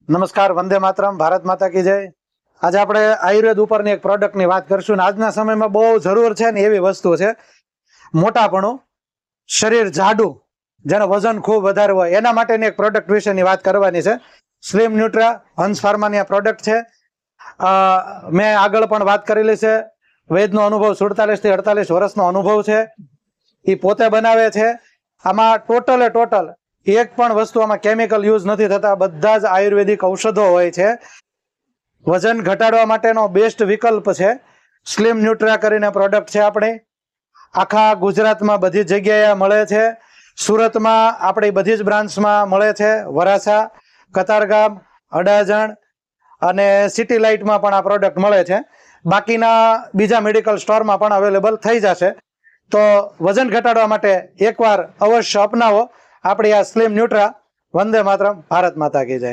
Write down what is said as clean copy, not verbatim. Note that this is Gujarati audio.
નમસ્કાર, વંદે માતરમ, ભારત માતા કી જય। આજે આપણે આયુર્વેદ ઉપરની એક પ્રોડક્ટની વાત કરશું ને આજના સમયમાં બહુ જરૂર છે ને એવી વસ્તુ છે મોટાપણું, શરીર જાડું, જેનું વજન ખૂબ વધારે હોય એના માટેની એક પ્રોડક્ટ વિશેની વાત કરવાની છે। સ્લિમ ન્યુટ્રા હંસ ફાર્માની આ પ્રોડક્ટ છે। મેં આગળ પણ વાત કરેલી છે। વૈદનો અનુભવ 47 થી 48 વર્ષનો અનુભવ છે, એ પોતે બનાવે છે। આમાં ટોટલ એક પણ વસ્તુ આમાં કેમિકલ યુઝ નથી થતા, બધા જ આયુર્વેદિક ઔષધો હોય છે। વજન ઘટાડવા માટેનો બેસ્ટ વિકલ્પ છે। સ્લિમ ન્યુટ્રા કરીને પ્રોડક્ટ છે આપણી, આખા ગુજરાતમાં બધી જગ્યાએ મળે છે। સુરતમાં આપણી બધી જ બ્રાન્ચમાં મળે છે, વરાછા, કતારગામ, અડાજણ અને સિટી લાઇટમાં પણ આ પ્રોડક્ટ મળે છે। બાકીના બીજા મેડિકલ સ્ટોરમાં પણ અવેલેબલ થઈ જશે। તો વજન ઘટાડવા માટે એકવાર અવશ્ય અપનાવો આપણી આ સ્લિમ ન્યુટ્રા। વંદે માતરમ, ભારત માતા કી જય।